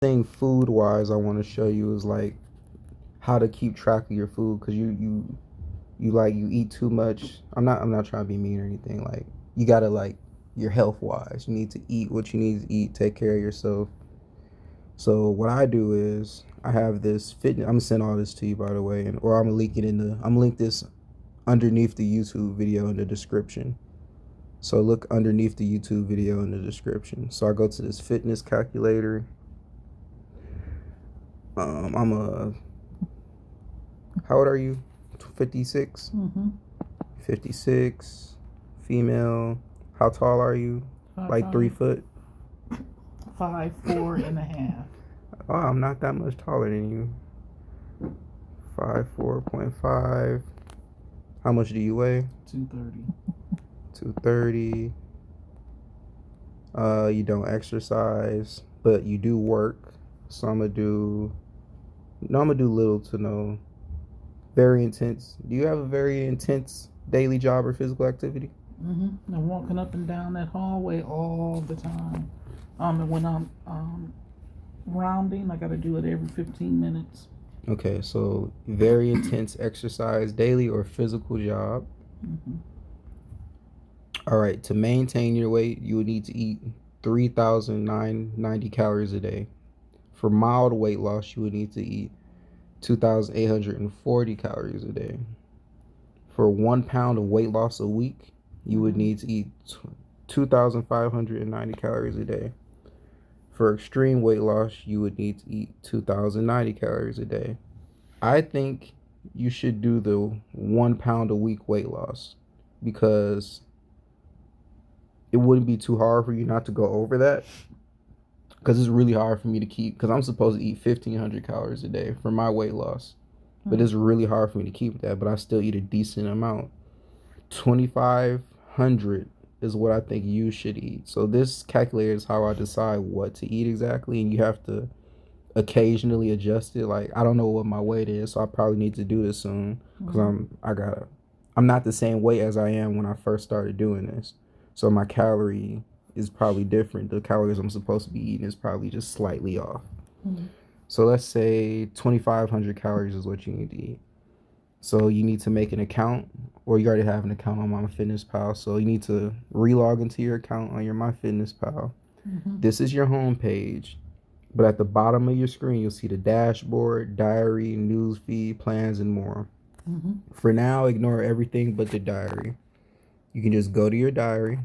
Thing food wise I want to show you is like how to keep track of your food, because you eat too much. I'm not trying to be mean or anything. Like, you gotta, like, your health wise, you need to eat what you need to eat, take care of yourself. So what I do is I have this fitness. I'm gonna send all this to you, by the way, and or I'm gonna link this underneath the YouTube video in the description. So look underneath the YouTube video in the description. So I go to this fitness calculator. I'm a How old are you? 56? Mm-hmm. 56, female. How tall are you? Like 3 foot? 5'4.5". Oh, I'm not that much taller than you. 5'4.5". How much do you weigh? 230. 230. You don't exercise, but you do work. So I'm gonna do little to no. Very intense. Do you have a very intense daily job or physical activity? Mm-hmm. I'm walking up and down that hallway all the time. And when I'm rounding, I got to do it every 15 minutes. Okay, so very intense exercise daily or physical job. Mm-hmm. All right, to maintain your weight, you would need to eat 3,990 calories a day. For mild weight loss, you would need to eat 2,840 calories a day. For 1 pound of weight loss a week, you would need to eat 2,590 calories a day. For extreme weight loss, you would need to eat 2,090 calories a day. I think you should do the 1 pound a week weight loss, because it wouldn't be too hard for you not to go over that. Because it's really hard for me to keep, because I'm supposed to eat 1,500 calories a day for my weight loss. But it's really hard for me to keep that, but I still eat a decent amount. 2,500 is what I think you should eat. So this calculator is how I decide what to eat exactly, and you have to occasionally adjust it. Like, I don't know what my weight is, so I probably need to do this soon, because I'm not the same weight as I am when I first started doing this. So my calorie is probably different. The calories I'm supposed to be eating is probably just slightly off. Mm-hmm. So let's say 2,500 calories is what you need to eat. So you need to make an account, or you already have an account on Myfitnesspal. So you need to relog into your account on your Myfitnesspal. Mm-hmm. This is your home page, but at the bottom of your screen, you'll see the dashboard, diary, news feed, plans, and more. Mm-hmm. For now, ignore everything but the diary. You can just go to your diary,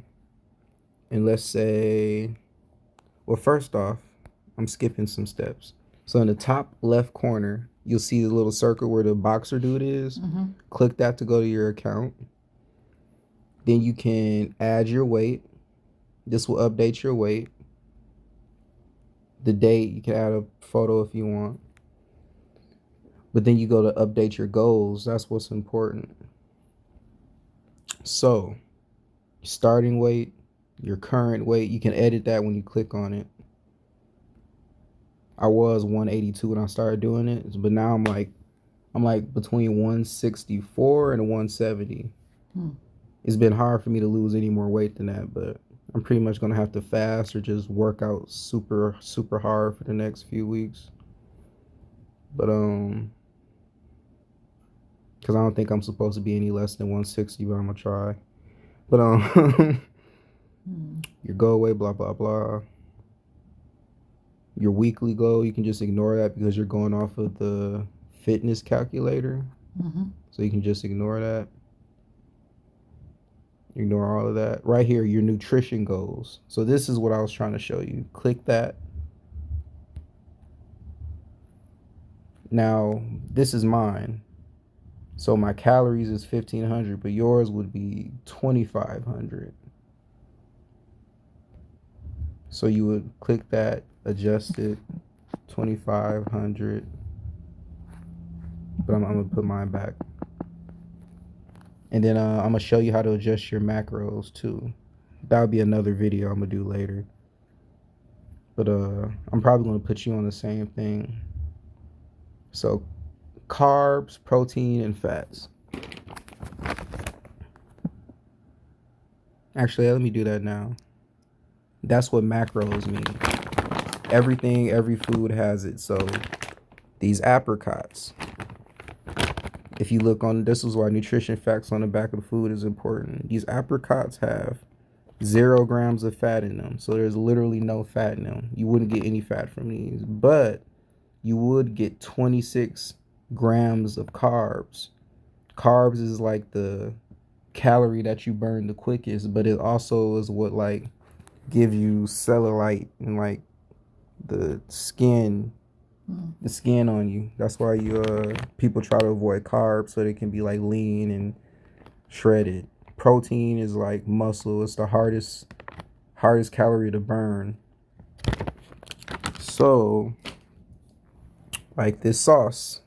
and let's say, well, first off, I'm skipping some steps. So in the top left corner, you'll see the little circle where the boxer dude is. Mm-hmm. Click that to go to your account. Then you can add your weight. This will update your weight. The date, you can add a photo if you want. But then you go to update your goals. That's what's important. So, starting weight, your current weight, you can edit that when you click on it. I was 182 when I started doing it, but now I'm like between 164 and 170. It's been hard for me to lose any more weight than that, but I'm pretty much gonna have to fast or just work out super hard for the next few weeks. But because I don't think I'm supposed to be any less than 160, but I'm gonna try. But your goal weight, blah blah blah. Your weekly goal, you can just ignore that because you're going off of the fitness calculator. Mm-hmm. So you can just ignore that. Ignore all of that. Right here, your nutrition goals. So this is what I was trying to show you. Click that. Now, this is mine. So my calories is 1,500, but yours would be 2,500. So you would click that, adjust it, 2,500. But I'm gonna put mine back. And then I'm gonna show you how to adjust your macros too. That'll be another video I'm gonna do later. But I'm probably gonna put you on the same thing. So carbs, protein, and fats. Actually, let me do that now. That's what macros mean. every food has it. So these apricots, if you look on, this is why nutrition facts on the back of the food is important. These apricots have 0 grams of fat in them. So there's literally no fat in them. You wouldn't get any fat from these, but you would get 26 grams of carbs. Carbs is like the calorie that you burn the quickest, but it also is what like give you cellulite and like the skin on you. That's why you people try to avoid carbs so they can be like lean and shredded. Protein is like muscle. It's the hardest calorie to burn. So like this sauce,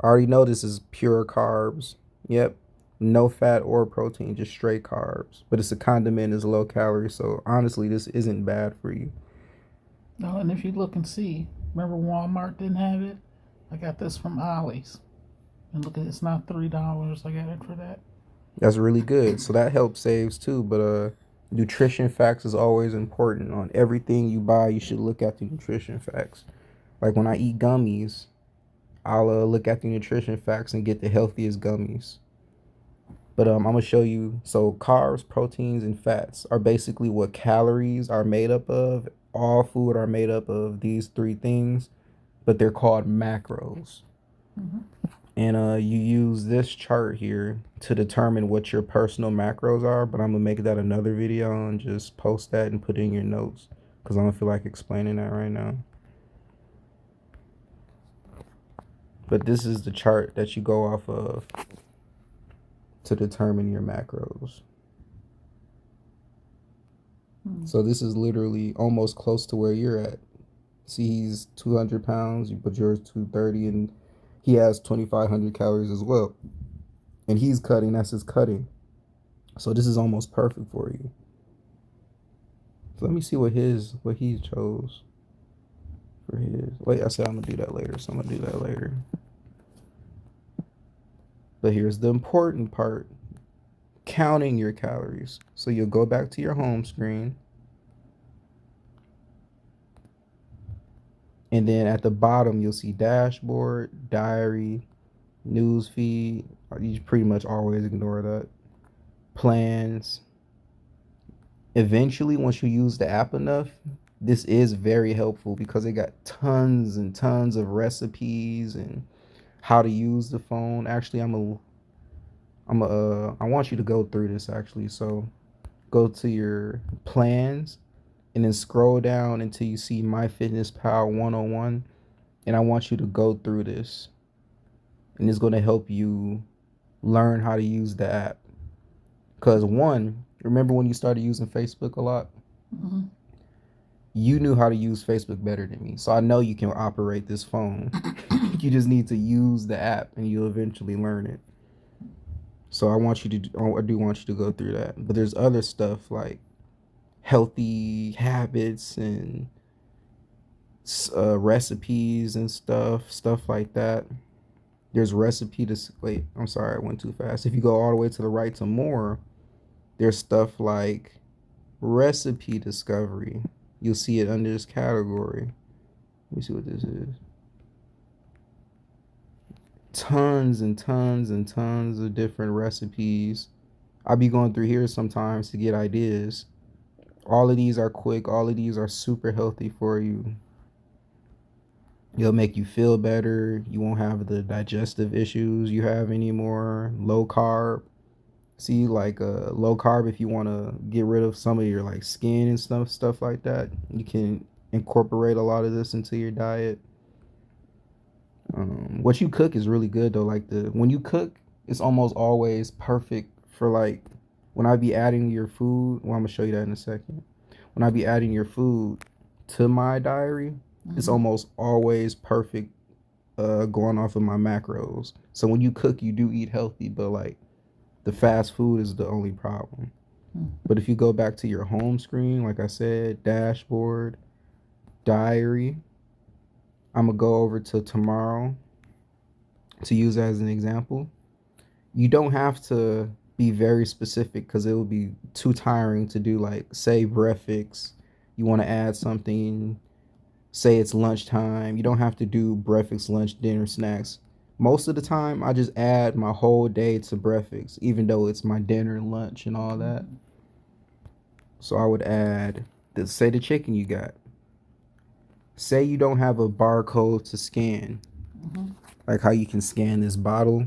I already know this is pure carbs. Yep. No fat or protein, just straight carbs. But it's a condiment, it's low calorie. So honestly, this isn't bad for you. No, and if you look and see, remember Walmart didn't have it? I got this from Ollie's. And look at it, it's not $3. I got it for that. That's really good. So that helps saves too. But nutrition facts is always important. On everything you buy, you should look at the nutrition facts. Like when I eat gummies, I'll look at the nutrition facts and get the healthiest gummies. But I'm gonna show you. So carbs, proteins, and fats are basically what calories are made up of. All food are made up of these three things, but they're called macros. Mm-hmm. And you use this chart here to determine what your personal macros are. But I'm gonna make that another video and just post that and put it in your notes because I don't feel like explaining that right now. But this is the chart that you go off of to determine your macros. So this is literally almost close to where you're at. See, he's 200 pounds, you put yours 230, and he has 2,500 calories as well. And he's cutting, that's his cutting. So this is almost perfect for you. So let me see what he chose for his. Wait, I said I'm gonna do that later, so I'm gonna do that later. But here's the important part. Counting your calories. So you'll go back to your home screen. And then at the bottom, you'll see dashboard, diary, news feed. You pretty much always ignore that. Plans. Eventually, once you use the app enough, this is very helpful because it got tons and tons of recipes and how to use the phone. Actually, I want you to go through this actually. So go to your plans and then scroll down until you see Myfitnesspal 101. And I want you to go through this. And it's going to help you learn how to use the app. Because one, remember when you started using Facebook a lot? Mm-hmm. You knew how to use Facebook better than me. So I know you can operate this phone. You just need to use the app and you'll eventually learn it. So I do want you to go through that. But there's other stuff like healthy habits and recipes and stuff like that. There's wait, I'm sorry, I went too fast. If you go all the way to the right to more, there's stuff like recipe discovery. You'll see it under this category. Let me see what this is. Tons and tons and tons of different recipes. I'll be going through here sometimes to get ideas. All of these are quick. All of these are super healthy for you. It'll make you feel better. You won't have the digestive issues you have anymore. Low carb. See, like low carb, if you want to get rid of some of your like skin and stuff like that, you can incorporate a lot of this into your diet. What you cook is really good though. Like when you cook, it's almost always perfect for like when I be adding your food. Well, I'm gonna show you that in a second. When I be adding your food to my diary, it's almost always perfect. Going off of my macros. So when you cook, you do eat healthy, but like the fast food is the only problem. But if you go back to your home screen, like I said, dashboard, diary, I'm going to go over to tomorrow to use as an example. You don't have to be very specific because it would be too tiring to do like, say, breakfast. You want to add something Say it's lunchtime. You don't have to do breakfast, lunch, dinner, snacks. Most of the time, I just add my whole day to breakfast, even though it's my dinner, lunch, and all that. So I would add, say the chicken you got. Say you don't have a barcode to scan, like how you can scan this bottle.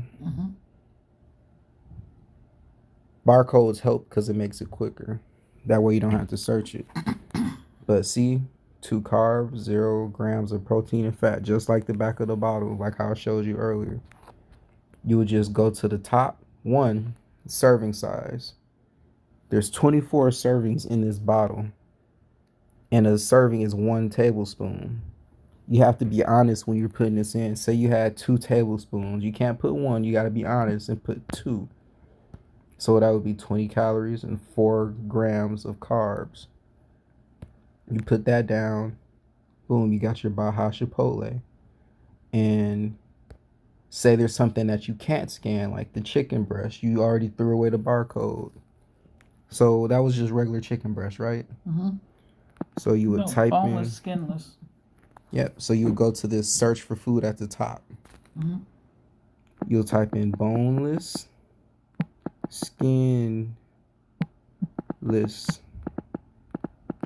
Barcodes help because it makes it quicker. That way you don't have to search it. But see, 2 carbs, 0 grams of protein and fat, just like the back of the bottle, like how I showed you earlier. You would just go to the top one, serving size. There's 24 servings in this bottle, and a serving is 1 tablespoon. You have to be honest when you're putting this in. Say you had 2 tablespoons. You can't put one. You got to be honest and put 2. So that would be 20 calories and 4 grams of carbs. You put that down. Boom, you got your Baja Chipotle. And say there's something that you can't scan, like the chicken breast. You already threw away the barcode. So that was just regular chicken breast, right? So you would type boneless, skinless. Yep. So you would go to this search for food at the top. You'll type in boneless, skinless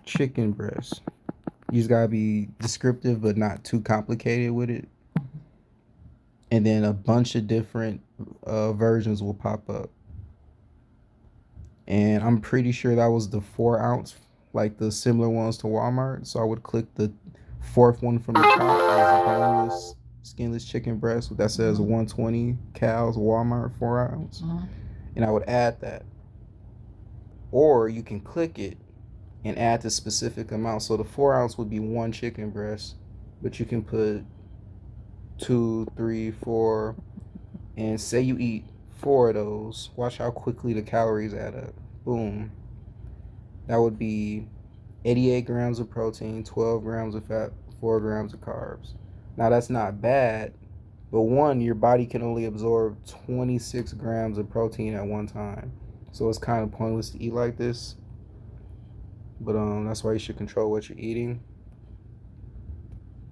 chicken breast. You just gotta be descriptive but not too complicated with it. And then a bunch of different versions will pop up. And I'm pretty sure that was the 4 ounce, like the similar ones to Walmart. So I would click the 4th one from the top as boneless, skinless chicken breast that says 120 cals Walmart 4 ounce. And I would add that. Or you can click it and add the specific amount. So the 4 ounce would be 1 chicken breast, but you can put 2, 3, 4, and say you eat 4 of those. Watch how quickly the calories add up. Boom. That would be 88 grams of protein, 12 grams of fat, 4 grams of carbs. Now that's not bad, but one, your body can only absorb 26 grams of protein at one time. So it's kind of pointless to eat like this. But that's why you should control what you're eating.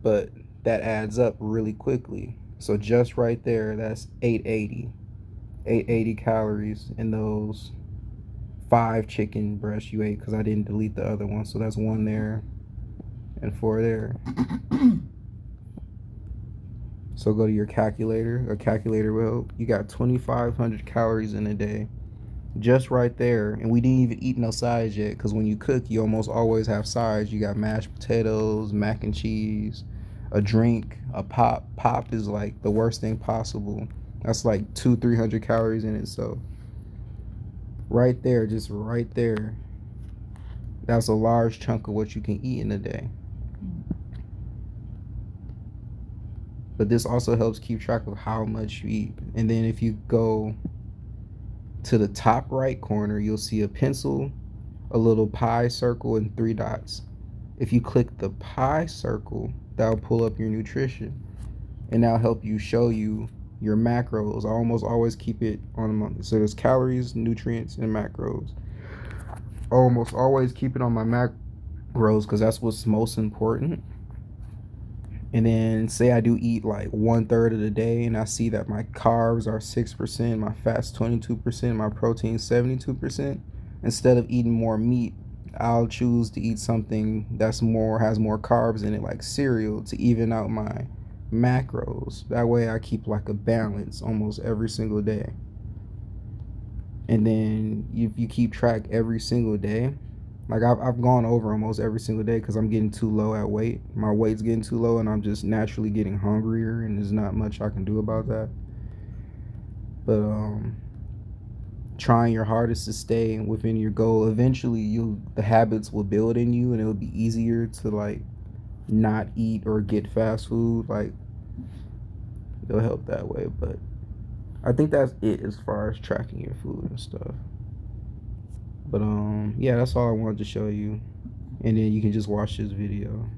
But that adds up really quickly. So just right there, that's 880 calories in those 5 chicken breasts you ate, because I didn't delete the other one. So that's 1 there and 4 there. So go to your calculator. A calculator will help. You got 2,500 calories in a day. Just right there. And we didn't even eat no sides yet, because when you cook, you almost always have sides. You got mashed potatoes, mac and cheese, a drink, a pop. Pop is like the worst thing possible. That's like 200-300 calories in it. So right there, just right there, that's a large chunk of what you can eat in a day. But this also helps keep track of how much you eat. And then if you go to the top right corner, you'll see a pencil, a little pie circle, and 3 dots. If you click the pie circle, that'll pull up your nutrition, and that'll help you show you your macros. I almost always keep it on so there's calories, nutrients, and macros. I almost always keep it on my macros because that's what's most important. And then say I do eat like 1/3 of the day, and I see that my carbs are 6%, my fat's 22%, my protein 72%. Instead of eating more meat, I'll choose to eat something that's has more carbs in it, like cereal, to even out my macros. That way I keep like a balance almost every single day. And then if you keep track every single day, like I've gone over almost every single day because I'm getting too low at weight. My weight's getting too low, and I'm just naturally getting hungrier, and there's not much I can do about that. But trying your hardest to stay within your goal, eventually the habits will build in you, and it'll be easier to like not eat or get fast food. Like it'll help that way. But I think that's it as far as tracking your food and stuff. But yeah, that's all I wanted to show you, and then you can just watch this video.